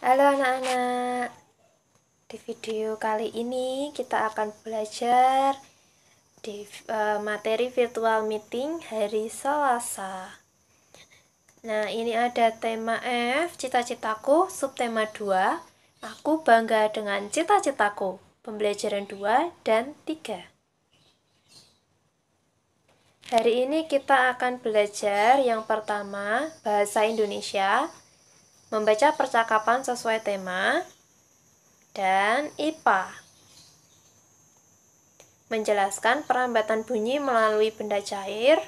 Halo anak-anak, di video kali ini kita akan belajar di materi virtual meeting hari Selasa. Nah, ini ada tema F, cita-citaku, subtema 2, aku bangga dengan cita-citaku, pembelajaran 2 dan 3. Hari ini kita akan belajar yang pertama, bahasa Indonesia, membaca percakapan sesuai tema, dan IPA. Menjelaskan perambatan bunyi melalui benda cair,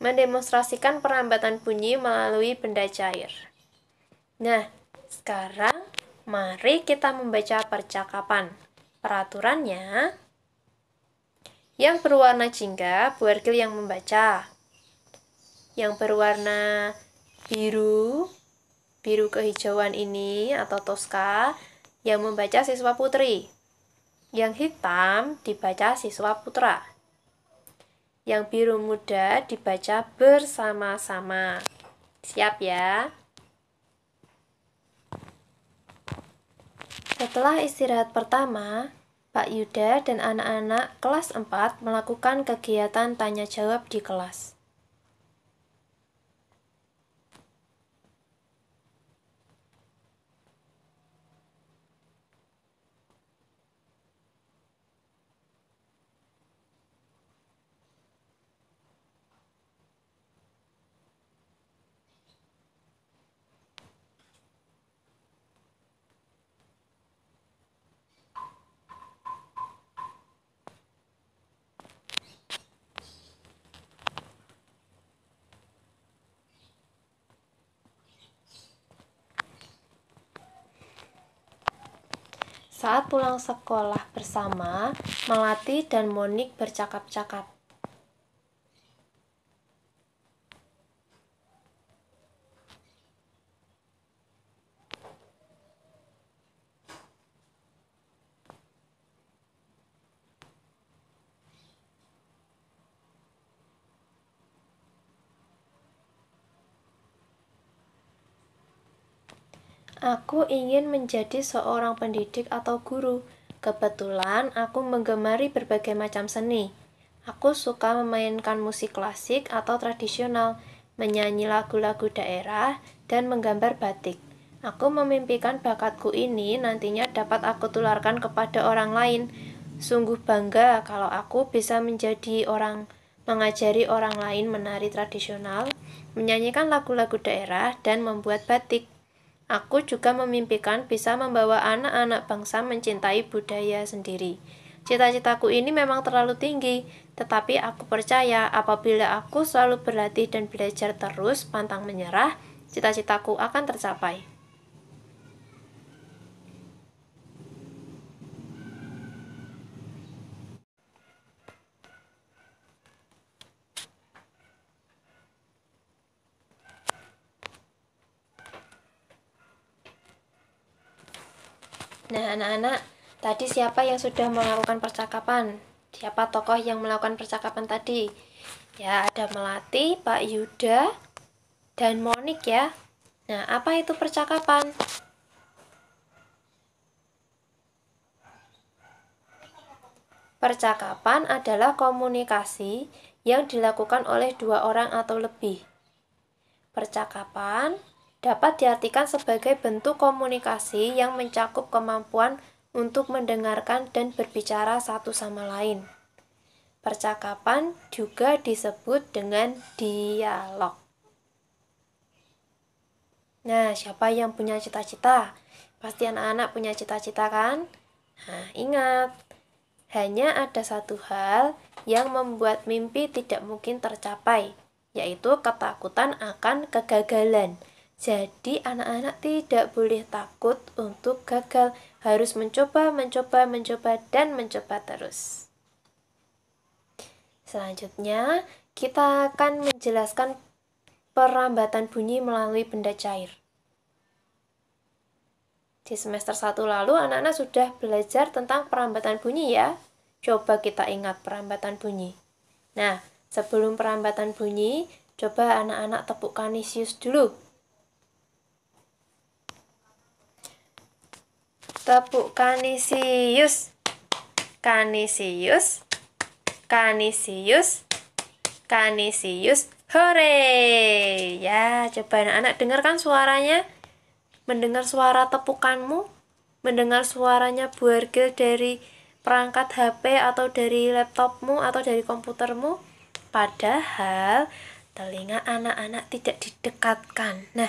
mendemonstrasikan perambatan bunyi melalui benda cair. Nah, sekarang mari kita membaca percakapan. Peraturannya, yang berwarna jingga, Bu Ergil yang membaca. Yang berwarna biru kehijauan ini atau toska, yang membaca siswa putri. Yang hitam dibaca siswa putra. Yang biru muda dibaca bersama-sama. Siap ya? Setelah istirahat pertama, Pak Yuda dan anak-anak kelas 4 melakukan kegiatan tanya jawab di kelas. Saat pulang sekolah bersama, Melati dan Monik bercakap-cakap. Aku ingin menjadi seorang pendidik atau guru. Kebetulan aku menggemari berbagai macam seni. Aku suka memainkan musik klasik atau tradisional, menyanyi lagu-lagu daerah, dan menggambar batik. Aku memimpikan bakatku ini nantinya dapat aku tularkan kepada orang lain. Sungguh bangga kalau aku bisa mengajari orang lain menari tradisional, menyanyikan lagu-lagu daerah, dan membuat batik. Aku juga memimpikan bisa membawa anak-anak bangsa mencintai budaya sendiri. Cita-citaku ini memang terlalu tinggi, tetapi aku percaya apabila aku selalu berlatih dan belajar terus pantang menyerah, cita-citaku akan tercapai. Nah, anak-anak, tadi siapa yang sudah melakukan percakapan? Siapa tokoh yang melakukan percakapan tadi? Ya, ada Melati, Pak Yuda, dan Monik ya. Nah, apa itu percakapan? Percakapan adalah komunikasi yang dilakukan oleh dua orang atau lebih. Percakapan dapat diartikan sebagai bentuk komunikasi yang mencakup kemampuan untuk mendengarkan dan berbicara satu sama lain. Percakapan juga disebut dengan dialog. Nah, siapa yang punya cita-cita? Pasti anak-anak punya cita-cita kan? Nah, ingat, hanya ada satu hal yang membuat mimpi tidak mungkin tercapai, yaitu ketakutan akan kegagalan. Jadi anak-anak tidak boleh takut untuk gagal, harus mencoba, dan mencoba terus. Selanjutnya, kita akan menjelaskan perambatan bunyi melalui benda cair. Di semester 1 lalu, anak-anak sudah belajar tentang perambatan bunyi ya. Coba kita ingat perambatan bunyi. Nah, sebelum perambatan bunyi, coba anak-anak tepuk Kanisius dulu. tepuk Kanisius. Kanisius. Kanisius. Kanisius. Hore! Ya, coba anak-anak dengarkan suaranya. Mendengar suara tepukanmu, mendengar suaranya buargil dari perangkat HP atau dari laptopmu atau dari komputermu. Padahal telinga anak-anak tidak didekatkan. Nah,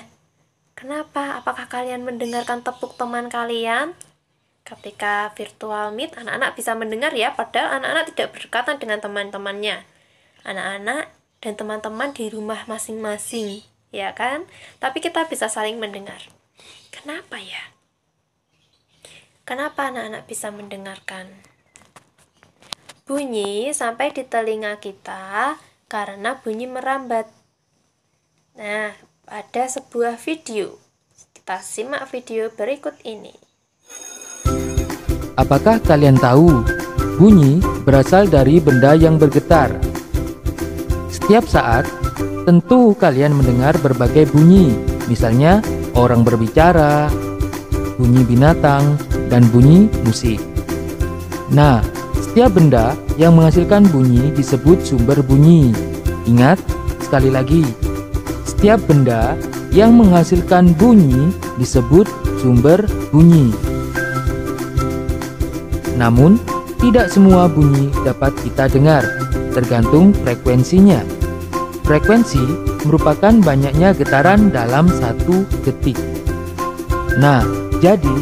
kenapa? Apakah kalian mendengarkan tepuk teman kalian? Ketika virtual meet, anak-anak bisa mendengar ya, padahal anak-anak tidak berdekatan dengan teman-temannya. Anak-anak dan teman-teman di rumah masing-masing, ya kan? Tapi kita bisa saling mendengar. Kenapa ya? Kenapa anak-anak bisa mendengarkan? Bunyi sampai di telinga kita karena bunyi merambat. Nah, ada sebuah video. Kita simak video berikut ini. Apakah kalian tahu, bunyi berasal dari benda yang bergetar? Setiap saat, tentu kalian mendengar berbagai bunyi, misalnya orang berbicara, bunyi binatang, dan bunyi musik. Nah, setiap benda yang menghasilkan bunyi disebut sumber bunyi. Ingat, sekali lagi, setiap benda yang menghasilkan bunyi disebut sumber bunyi. Namun, tidak semua bunyi dapat kita dengar, tergantung frekuensinya. Frekuensi merupakan banyaknya getaran dalam satu detik. Nah, jadi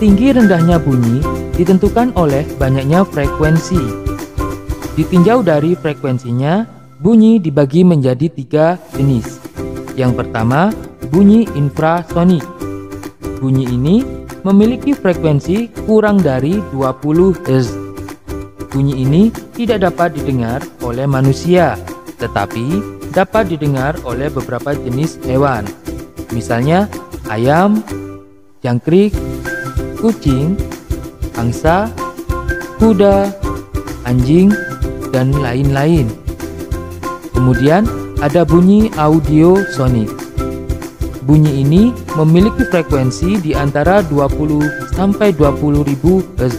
tinggi rendahnya bunyi ditentukan oleh banyaknya frekuensi. Ditinjau dari frekuensinya, bunyi dibagi menjadi 3 jenis. Yang pertama, bunyi infrasonik. Bunyi ini memiliki frekuensi kurang dari 20 Hz. Bunyi ini tidak dapat didengar oleh manusia, tetapi dapat didengar oleh beberapa jenis hewan. Misalnya ayam, jangkrik, kucing, angsa, kuda, anjing, dan lain-lain. Kemudian ada bunyi audiosonik. Bunyi ini memiliki frekuensi di antara 20 sampai 20.000 Hz.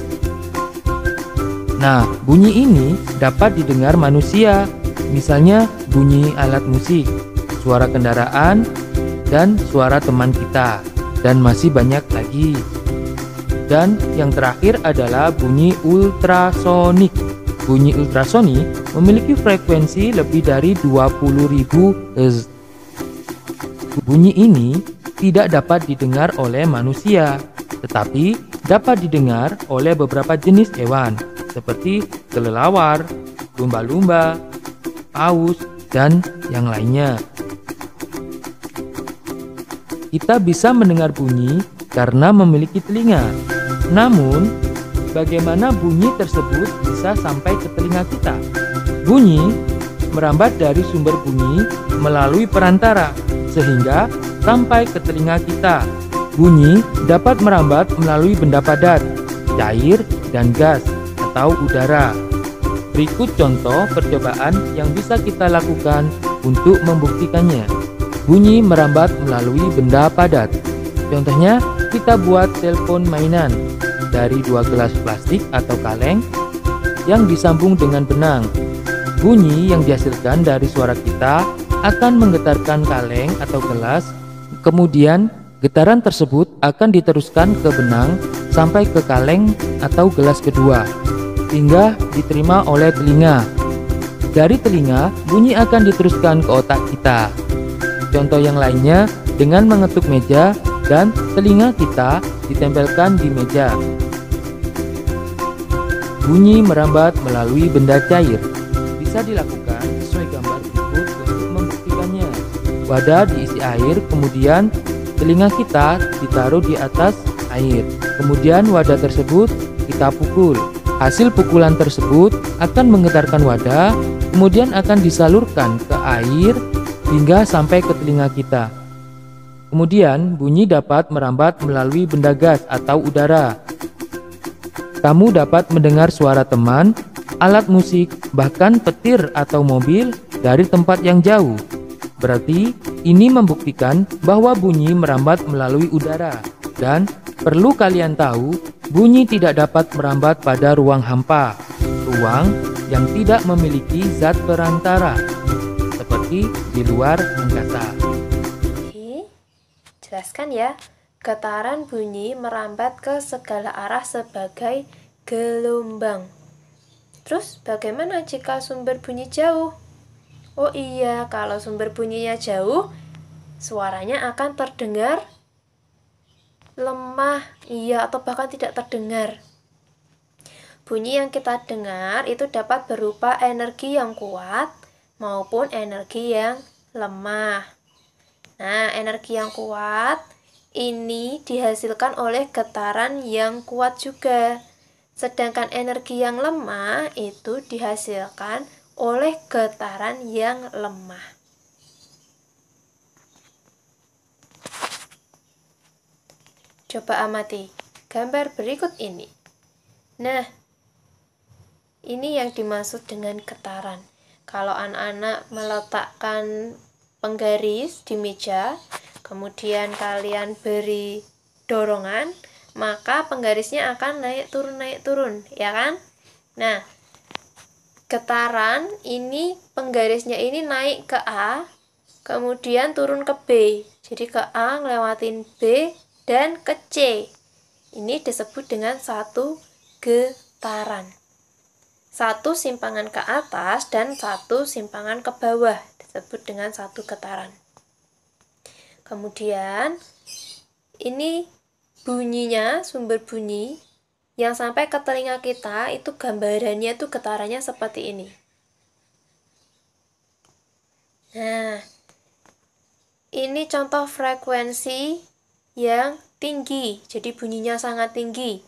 Nah, bunyi ini dapat didengar manusia, misalnya bunyi alat musik, suara kendaraan, dan suara teman kita, dan masih banyak lagi. Dan yang terakhir adalah bunyi ultrasonik. Bunyi ultrasonik memiliki frekuensi lebih dari 20.000 Hz. Bunyi ini tidak dapat didengar oleh manusia, tetapi dapat didengar oleh beberapa jenis hewan, seperti kelelawar, lumba-lumba, paus, dan yang lainnya. Kita bisa mendengar bunyi karena memiliki telinga. Namun, bagaimana bunyi tersebut bisa sampai ke telinga kita? Bunyi merambat dari sumber bunyi melalui perantara, sehingga sampai ke telinga kita. Bunyi dapat merambat melalui benda padat, cair, dan gas atau udara. Berikut contoh percobaan yang bisa kita lakukan untuk membuktikannya. Bunyi merambat melalui benda padat. Contohnya, kita buat telepon mainan dari 2 gelas plastik atau kaleng yang disambung dengan benang. Bunyi yang dihasilkan dari suara kita akan menggetarkan kaleng atau gelas, kemudian getaran tersebut akan diteruskan ke benang sampai ke kaleng atau gelas kedua, hingga diterima oleh telinga. Dari telinga, bunyi akan diteruskan ke otak kita. Contoh yang lainnya dengan mengetuk meja dan telinga kita ditempelkan di meja. Bunyi merambat melalui benda cair. Bisa dilakukan sesuai gambar berikut untuk membuktikannya. Wadah diisi air, kemudian telinga kita ditaruh di atas air. Kemudian wadah tersebut kita pukul. Hasil pukulan tersebut akan menggetarkan wadah, kemudian akan disalurkan ke air hingga sampai ke telinga kita. Kemudian bunyi dapat merambat melalui benda gas atau udara. Kamu dapat mendengar suara teman, alat musik, bahkan petir atau mobil dari tempat yang jauh. Berarti ini membuktikan bahwa bunyi merambat melalui udara dan Perlu kalian tahu, bunyi tidak dapat merambat pada ruang hampa, ruang yang tidak memiliki zat perantara, seperti di luar angkasa. Oke, jelaskan ya. Getaran bunyi merambat ke segala arah sebagai gelombang. Terus bagaimana jika sumber bunyi jauh? Oh iya, kalau sumber bunyinya jauh, suaranya akan terdengar lemah, iya, atau bahkan tidak terdengar. Bunyi yang kita dengar itu dapat berupa energi yang kuat maupun energi yang lemah. Nah, energi yang kuat ini dihasilkan oleh getaran yang kuat juga. Sedangkan energi yang lemah itu dihasilkan oleh getaran yang lemah. Coba amati gambar berikut ini. Nah, ini yang dimaksud dengan getaran. Kalau anak-anak meletakkan penggaris di meja, kemudian kalian beri dorongan, maka penggarisnya akan naik turun, ya kan? Nah, getaran ini penggarisnya ini naik ke A, kemudian turun ke B. Jadi ke A ngelewatin B dan ke C. Ini disebut dengan satu getaran. Satu simpangan ke atas dan satu simpangan ke bawah disebut dengan satu getaran. Kemudian ini bunyinya, sumber bunyi yang sampai ke telinga kita itu gambarannya itu getarannya seperti ini. Nah, ini contoh frekuensi yang tinggi, jadi bunyinya sangat tinggi.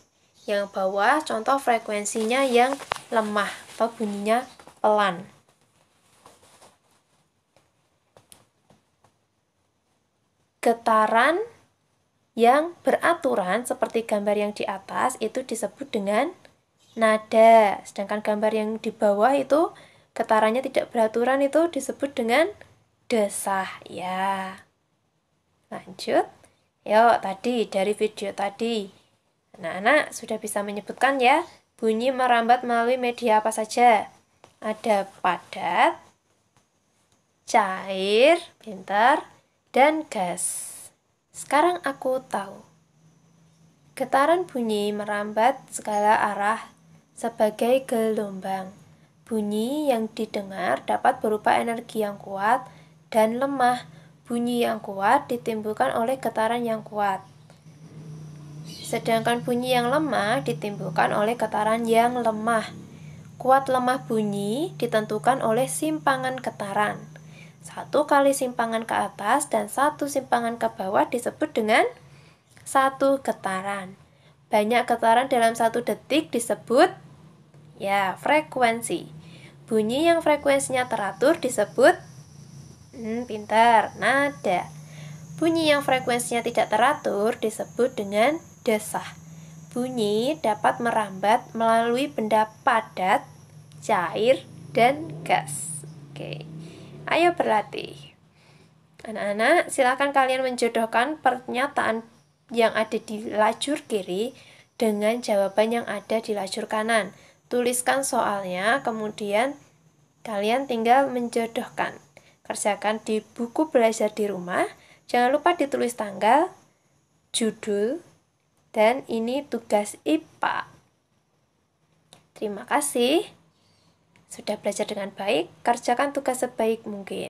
Yang bawah contoh frekuensinya yang lemah atau bunyinya pelan. Getaran yang beraturan seperti gambar yang di atas itu disebut dengan nada. Sedangkan gambar yang di bawah itu getarannya tidak beraturan itu disebut dengan desah. Ya. Lanjut. Yuk, tadi dari video tadi. Anak-anak sudah bisa menyebutkan ya, bunyi merambat melalui media apa saja? Ada padat, cair, pintar, dan gas. Sekarang aku tahu. Getaran bunyi merambat segala arah sebagai gelombang. Bunyi yang didengar dapat berupa energi yang kuat dan lemah. Bunyi yang kuat ditimbulkan oleh getaran yang kuat. Sedangkan bunyi yang lemah ditimbulkan oleh getaran yang lemah. Kuat lemah bunyi ditentukan oleh simpangan getaran. Satu kali simpangan ke atas dan satu simpangan ke bawah disebut dengan satu getaran. Banyak getaran dalam satu detik disebut ya frekuensi. Bunyi yang frekuensinya teratur disebut pintar, nada. Bunyi yang frekuensinya tidak teratur disebut dengan desah. Bunyi dapat merambat melalui benda padat, cair, dan gas. Oke, ayo berlatih. Anak-anak, silakan kalian menjodohkan pernyataan yang ada di lajur kiri dengan jawaban yang ada di lajur kanan. Tuliskan soalnya, kemudian kalian tinggal menjodohkan. Kerjakan di buku belajar di rumah. Jangan lupa ditulis tanggal, judul, dan ini tugas IPA. Terima kasih sudah belajar dengan baik. Kerjakan tugas sebaik mungkin.